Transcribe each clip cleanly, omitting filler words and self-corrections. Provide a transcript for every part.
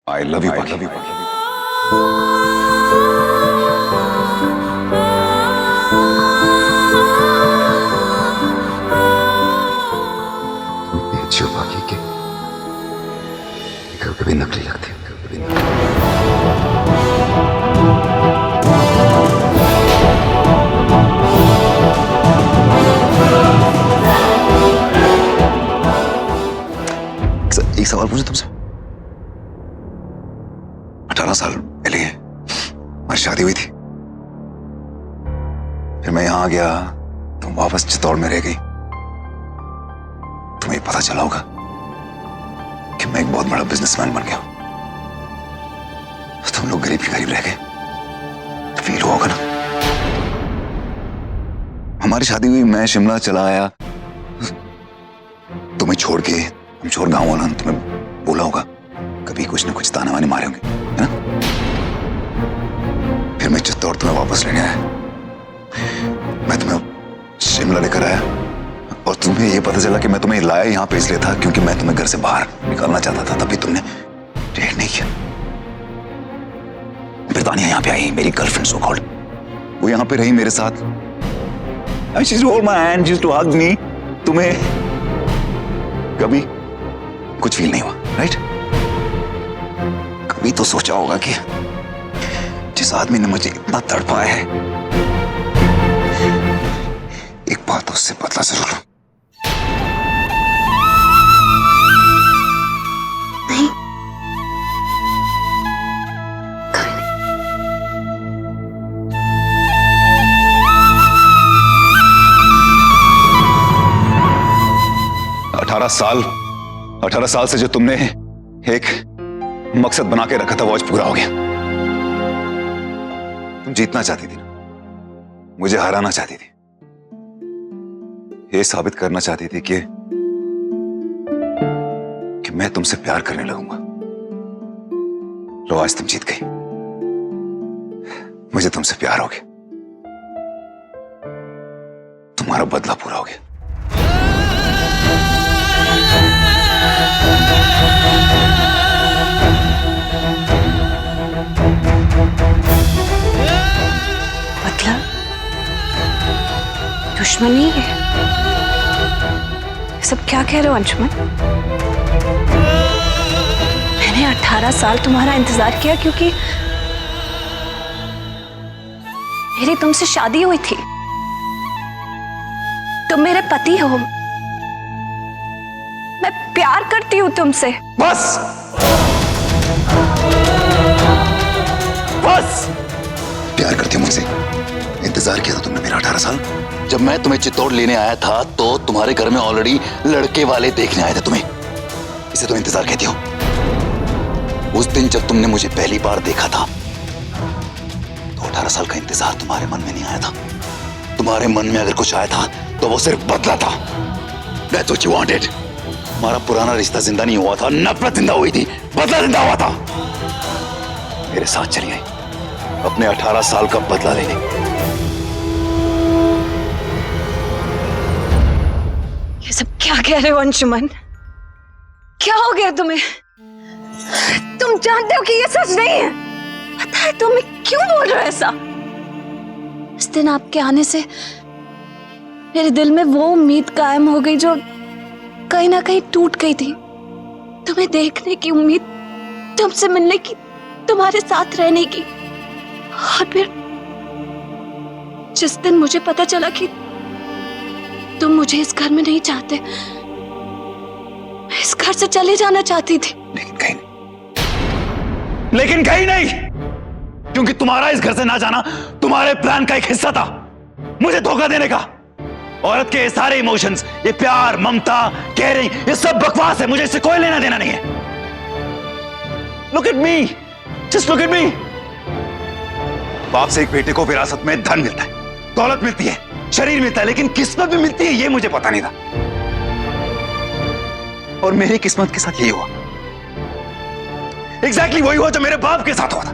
I love you पाखी। इतनी अच्छी हो पाखी के कभी कभी नकली लगती है, कभी नकली। एक सवाल पूछूं तुमसे? 18 साल पहले हमारी शादी हुई थी, फिर मैं यहां आ गया, तुम वापस चित्तौड़ में रह गई। तुम्हें पता चला होगा कि मैं एक बहुत बड़ा बिजनेसमैन बन गया। तुम लोग गरीब ही गरीब रह गए, फील हुआ होगा ना? हमारी शादी हुई, मैं शिमला चला आया, तुम्हें छोड़ के, हम छोड़ गाँव वालों ने तुम्हें बोला होगा कभी कुछ न कुछ ताने वाने मारे होंगे, है ना? फिर मैं चित्तौड़ तुम्हें वापस लेने आया, मैं तुम्हें शिमला लेकर आया, और तुम्हें यह पता चला कि मैं तुम्हें लाया यहाँ पे इसलिए था क्योंकि मैं तुम्हें घर से बाहर निकालना चाहता था। तभी तुमने डेट नहीं किया। फिर तानिया यहाँ पे आई, मेरी गर्लफ्रेंड सो कॉल्ड, वो यहाँ पे रही मेरे साथ। She used to hold my hand, she used to hug me। तुम्हें कभी कुछ फील नहीं हुआ, राइट? कभी तो सोचा होगा कि जिस आदमी ने मुझे इतना तड़पाया है, एक बात उससे बदला जरूर लूं। नहीं, 18 साल से जो तुमने एक मकसद बना के रखा था वो आज पूरा हो गया। तुम जीतना चाहती थी ना, मुझे हराना चाहती थी, ये साबित करना चाहती थी कि मैं तुमसे प्यार करने लगूंगा। लो आज तुम जीत गई, मुझे तुमसे प्यार हो गया, तुम्हारा बदला पूरा हो गया। मतलब दुश्मनी है? सब क्या कह रहे हो अंशुमन? मैंने 18 साल तुम्हारा इंतजार किया क्योंकि मेरी तुमसे शादी हुई थी। तुम मेरे पति हो, मैं प्यार करती हूं तुमसे। बस बस, प्यार करती हो मुझसे? इंतजार किया था तुमने मेरा 18 साल? जब मैं तुम्हें चित्तौड़ लेने आया था तो तुम्हारे घर में ऑलरेडी लड़के वाले देखने आए थे तुम्हें। इसे तुम इंतजार कहती हो? उस दिन जब तुमने मुझे पहली बार देखा था तो 18 साल का इंतजार तुम्हारे मन में नहीं आया था। तुम्हारे मन में अगर कुछ आया था तो वो सिर्फ बदला था। That's what you wanted। हमारा पुराना रिश्ता जिंदा नहीं हुआ था, नफरत जिंदा हुई थी, बदला जिंदा हुआ था। मेरे साथ चली आई अपने 18 साल का बदला लेने। ये सब क्या कह रहे हो अंशुमन? क्या हो गया तुम्हें? तुम जानते हो कि ये सच नहीं है। पता है तुम क्यों बोल रहे हो ऐसा? इस दिन आपके आने से मेरे दिल में वो उम्मीद कायम हो गई जो कहीं ना कहीं टूट गई थी। तुम्हें देखने की उम्मीद, तुमसे मिलने की, तुम्हारे साथ रहने की। और फिर जिस दिन मुझे पता चला कि तुम मुझे इस घर में नहीं चाहते, मैं इस घर से चले जाना चाहती थी। लेकिन कहीं नहीं, क्योंकि तुम्हारा इस घर से ना जाना तुम्हारे प्लान का एक हिस्सा था, मुझे धोखा देने का। औरत के सारे इमोशंस, ये प्यार, ममता, केयरिंग, ये सब बकवास है। मुझे इससे कोई लेना देना नहीं है। Look at me, just look at me. बाप से एक बेटे को विरासत में धन मिलता है, दौलत मिलती है, शरीर मिलता है, लेकिन किस्मत भी मिलती है ये मुझे पता नहीं था। और मेरी किस्मत के साथ यही हुआ, एग्जैक्टली वही हुआ जो मेरे बाप के साथ हुआ था।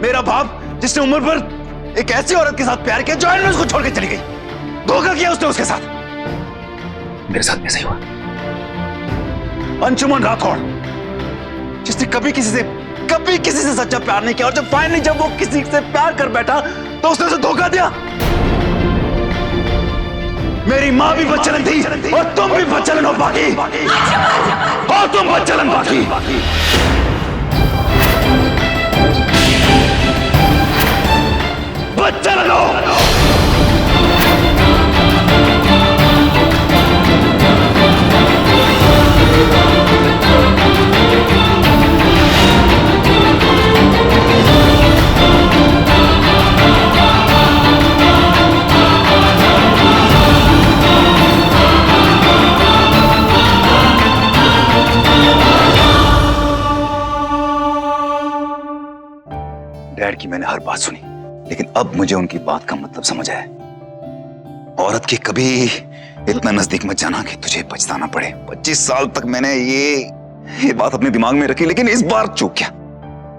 मेरा बाप जिसने उम्र पर एक ऐसी औरत के साथ प्यार किया जो में उसको छोड़ के चली गई, धोखा किया उसने उसके साथ। मेरे साथ ऐसा ही हुआ। अंशुमन राठौड़ जिसने कभी किसी से सच्चा प्यार नहीं किया, और जब फाइनली जब वो किसी से प्यार कर बैठा तो उसने उसे धोखा दिया। मेरी माँ भी बच्चलन थी और तुम भी बच्चलन हो बाकी, और तुम बच्चलन बाकी। बच्चलन हो। डैड की मैंने हर बात सुनी, लेकिन अब मुझे उनकी बात का मतलब समझ आया। औरत के कभी इतना नजदीक मत जाना कि तुझे पछताना पड़े। 25 साल तक मैंने ये बात अपने दिमाग में रखी, लेकिन इस बार चूक गया।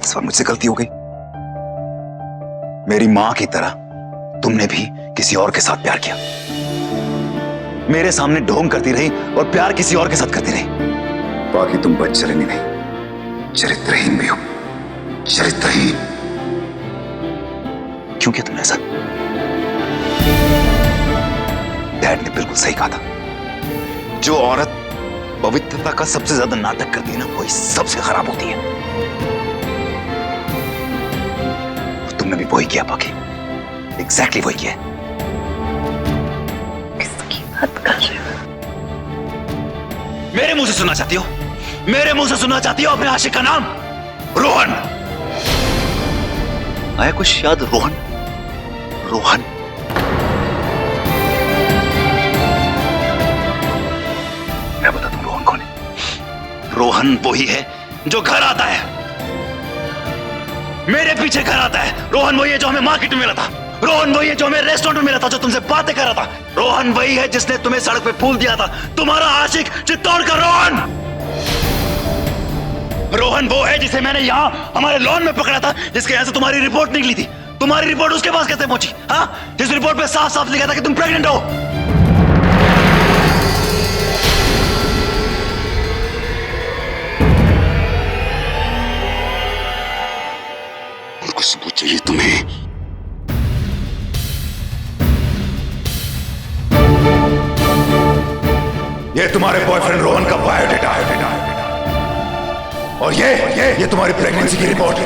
इस बार मुझसे गलती हो गई। मेरी मां की तरह तुमने भी किसी और के साथ प्यार किया, मेरे सामने ढोंग करती रही और प्यार किसी और के साथ करती रही। बाकी तुम बच्चलनी नहीं, चरित्रहीन भी हो। चरित्रहीन। क्यों किया तुमने ऐसा? डैड ने बिल्कुल सही कहा था। जो औरत पवित्रता का सबसे ज्यादा नाटक करती है ना, वही सबसे खराब होती है। और तुमने भी वही किया बाकी, एग्जैक्टली वही किया। किसकी बात कर रहे हो? मेरे मुंह से सुनना चाहती हो? मेरे मुंह से सुनना चाहती हो अपने आशिक का नाम? रोहन। आया कुछ याद? रोहन। रोहन। मैं बता दूं रोहन कौन है? रोहन वही है जो घर आता है, मेरे पीछे घर आता है। रोहन वही है जो हमें मार्केट में मिला था। रोहन वही है जो हमें रेस्टोरेंट में मिला था, जो तुमसे बातें कर रहा था। रोहन वही है जिसने तुम्हें सड़क पे फूल दिया था, तुम्हारा आशिक चित्तौड़ का रोहन। रोहन वो है जिसे मैंने यहां हमारे लॉन में पकड़ा था, जिसके यहां से तुम्हारी रिपोर्ट निकली थी। तुम्हारी रिपोर्ट उसके पास कैसे पहुंची? हाँ, जिस रिपोर्ट पे साफ साफ लिखा था कि तुम प्रेग्नेंट हो। कुछ सबूत चाहिए तुम्हें? ये तुम्हारे बॉयफ्रेंड रोहन का बायोडेटा है, और ये तुम्हारी प्रेगनेंसी की रिपोर्ट।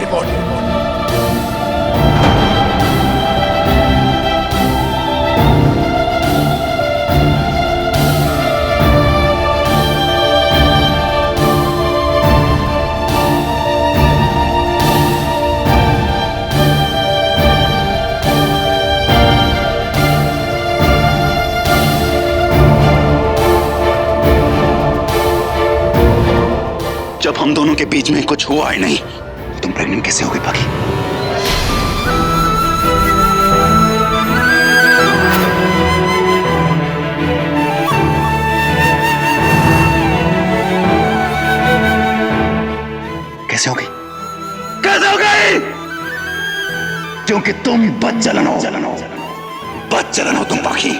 जब हम दोनों के बीच में कुछ हुआ ही नहीं, तो तुम प्रेग्नेंट कैसे हो गई बाकी? कैसे हो गई? कैसे हो गई? क्योंकि तुम बच्चलन हो। बच्चलन हो तुम बाकी।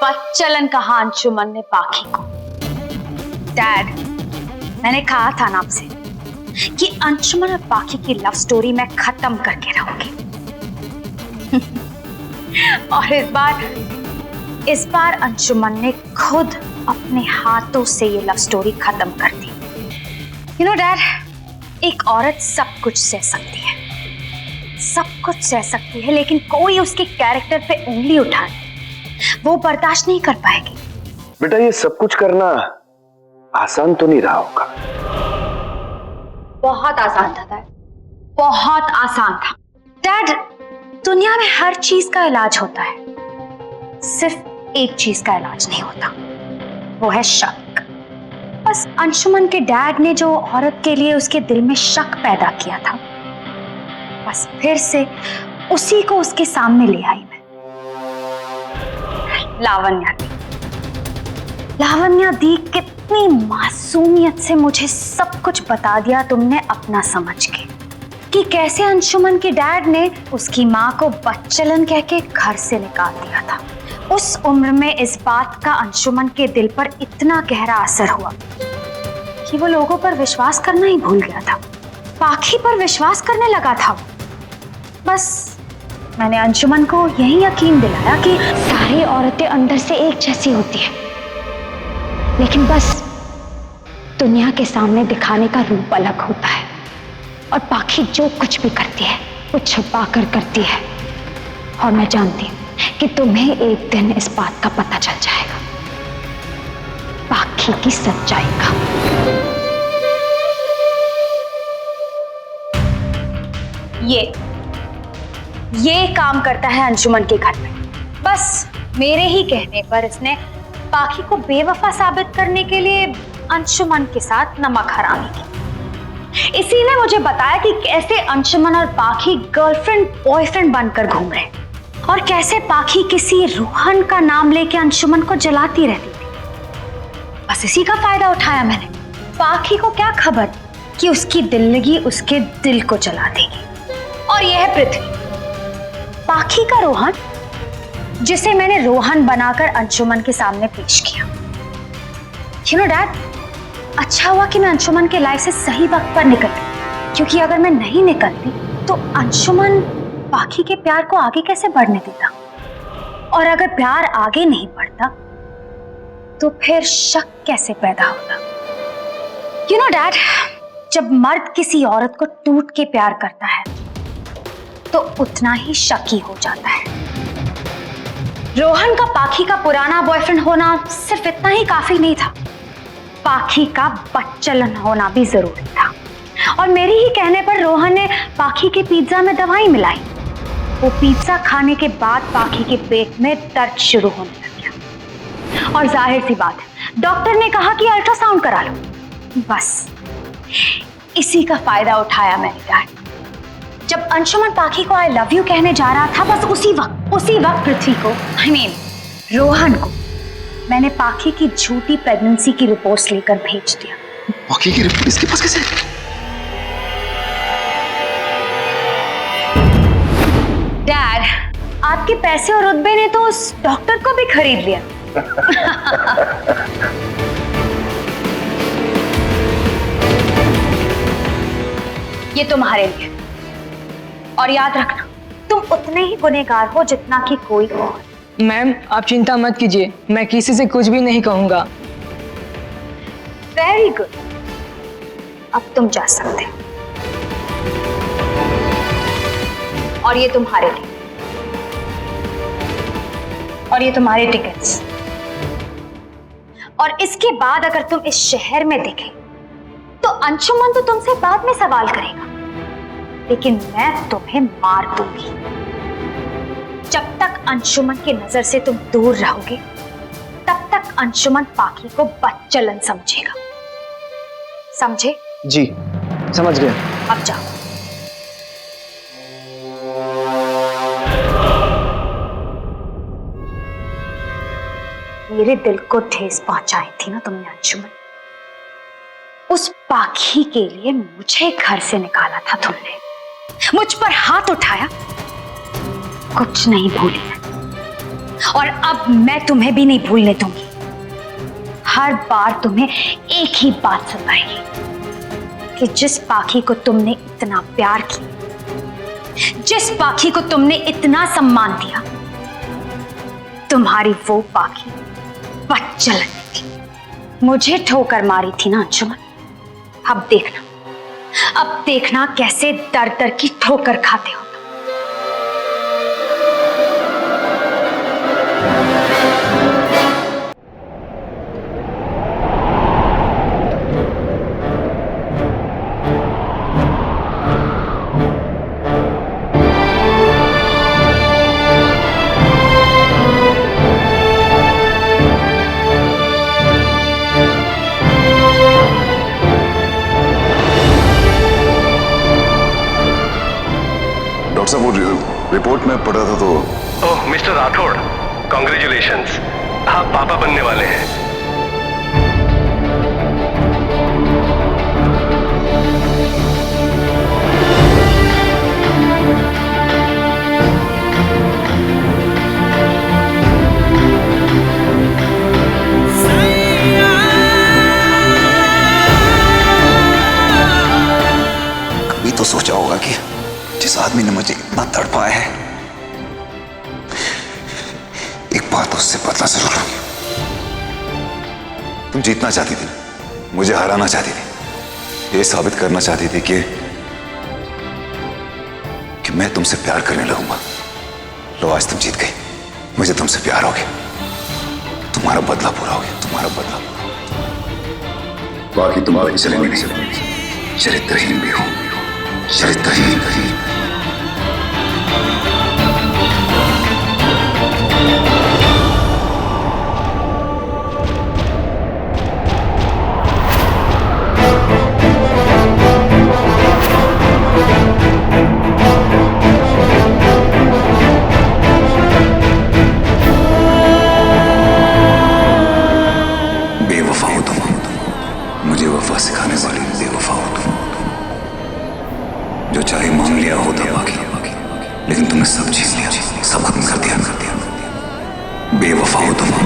बच्चलन कहा अंशुमन ने पाखी को। डैड, मैंने कहा था ना आपसे कि अंशुमन और पाखी की लव स्टोरी मैं खत्म करके रहूंगी। और इस बार अंशुमन ने खुद अपने हाथों से ये लव स्टोरी खत्म कर दी। यू नो डैड, एक औरत सब कुछ सह सकती है, सब कुछ सह सकती है, लेकिन कोई उसके कैरेक्टर पे उंगली उठाए वो बर्दाश्त नहीं कर पाएगी। बेटा, ये सब कुछ करना आसान तो नहीं रहा होगा। बहुत आसान था डैड, बहुत आसान था। डैड, दुनिया में हर चीज का इलाज होता है, सिर्फ एक चीज का इलाज नहीं होता, वो है शक। बस अंशुमन के डैड ने जो औरत के लिए उसके दिल में शक पैदा किया था, बस फिर से उसी को उसके सामने ले आई मैं। लावण्या दी कितनी मासूमियत से मुझे सब कुछ बता दिया तुमने अपना समझ के, कि कैसे अंशुमन के डैड ने उसकी माँ को बच्चलन कह के घर से निकाल दिया था। उस उम्र में इस बात का अंशुमन के दिल पर इतना गहरा असर हुआ कि वो लोगों पर विश्वास करना ही भूल गया था, पाखी पर विश्वास करने लगा था। बस मैंने अंशुमन को यही यकीन दिलाया कि सारी औरतें अंदर से एक जैसी होती है, लेकिन बस दुनिया के सामने दिखाने का रूप अलग होता है, और पाखी जो कुछ भी करती है वो छुपा कर करती है। और मैं जानती हूँ कि तुम्हें एक दिन इस बात का पता चल जाएगा, पाखी की सच्चाई का। ये काम करता है अंशुमन के घर में। बस मेरे ही कहने पर इसने पाखी को बेवफा साबित करने के लिए अंशुमन के साथ नमक हरामी की। इसी ने मुझे बताया कि कैसे अंशुमन और पाखी गर्लफ्रेंड बॉयफ्रेंड बनकर घूम रहे, और कैसे पाखी किसी रोहन का नाम लेके अंशुमन को जलाती रहती थी। बस इसी का फायदा उठाया मैंने। पाखी को क्या खबर कि उसकी दिल्लगी उसके दिल को जला देगी। और यह है पृथ्वी, पाखी का रोहन, जिसे मैंने रोहन बनाकर अंशुमन के सामने पेश किया। यू नो डैड, अच्छा हुआ कि मैं अंशुमन के लाइफ से सही वक्त पर निकली, क्योंकि अगर मैं नहीं निकलती तो अंशुमन पाखी के प्यार को आगे कैसे बढ़ने देता, और अगर प्यार आगे नहीं बढ़ता तो फिर शक कैसे पैदा होता। यू नो डैड, जब मर्द किसी औरत को टूट के प्यार करता है तो उतना ही शकी हो जाता है। रोहन का पाखी का पुराना बॉयफ्रेंड होना सिर्फ इतना ही काफी नहीं था, पाखी का बच्चलन होना भी जरूरी था। और मेरे ही कहने पर रोहन ने पाखी के पिज्जा में दवाई मिलाई। वो पिज्जा खाने के बाद पाखी के पेट में दर्द शुरू होने लग गया, और जाहिर सी बात है डॉक्टर ने कहा कि अल्ट्रासाउंड करा लो। बस इसी का फायदा उठाया मैंने डैड। जब अंशुमन पाखी को आई लव यू कहने जा रहा था, बस उसी वक्त पृथ्वी को, रोहन को, मैंने पाखी की झूठी प्रेगनेंसी की रिपोर्ट्स लेकर भेज दिया। पाखी की रिपोर्ट इसके पास कैसे? डैड, आपके पैसे और रुतबे ने तो उस डॉक्टर को भी खरीद लिया। ये तुम्हारे लिए, और याद रखना तुम उतने ही गुनहगार हो जितना कि कोई और। मैम, आप चिंता मत कीजिए, मैं किसी से कुछ भी नहीं कहूंगा। वेरी गुड, अब तुम जा सकते हो। और ये तुम्हारे लिए, और ये तुम्हारे टिकट्स। और इसके बाद अगर तुम इस शहर में दिखे तो अंशुमन तो तुमसे बाद में सवाल करेगा, लेकिन मैं तुम्हें मार दूंगी। जब तक अंशुमन की नजर से तुम दूर रहोगे तब तक अंशुमन पाखी को बच्चलन समझेगा। समझे? जी, समझ गया। अब जाओ। मेरे दिल को ठेस पहुंचाई थी ना तुमने अंशुमन। उस पाखी के लिए मुझे घर से निकाला था तुमने, मुझ पर हाथ उठाया, कुछ नहीं भूली मैं। और अब मैं तुम्हें भी नहीं भूलने दूंगी। हर बार तुम्हें एक ही बात सताएगी कि जिस पाखी को तुमने इतना प्यार किया, जिस पाखी को तुमने इतना सम्मान दिया, तुम्हारी वो पाखी बच्चलन थी। मुझे ठोकर मारी थी ना अंशुमन। अब देखना कैसे दर दर की ठोकर खाते हो। डॉक्टर साहब, वो रिपोर्ट में पढ़ रहा था तो। ओह मिस्टर राठौड़, कॉन्ग्रेचुलेशंस, आप पापा बनने वाले हैं। कभी तो सोचा होगा कि जिस आदमी ने मुझे इतना तड़पाया है, एक बात उससे बदला जरूर लूंगी। तुम जीतना चाहती थी, मुझे हराना चाहती थी, ये साबित करना चाहती थी कि मैं तुमसे प्यार करने लगूंगा। लो, आज तुम जीत गई। मुझे तुमसे प्यार हो गया, तुम्हारा बदला पूरा हो गया, तुम्हारा बदला पूरा हो गया। बाकी तुम आगे चलेंगे नहीं, चरित्रहीन भी हो, चरित्रहीन। बेवफा हो तुम, मुझे वफा सिखाने वाली बेवफा हो तुम। जो चाहे मांग लिया होता बाकी, लेकिन तुमने सब छीन लिया, सब खत्म कर दिया। बेवफा हो तुम।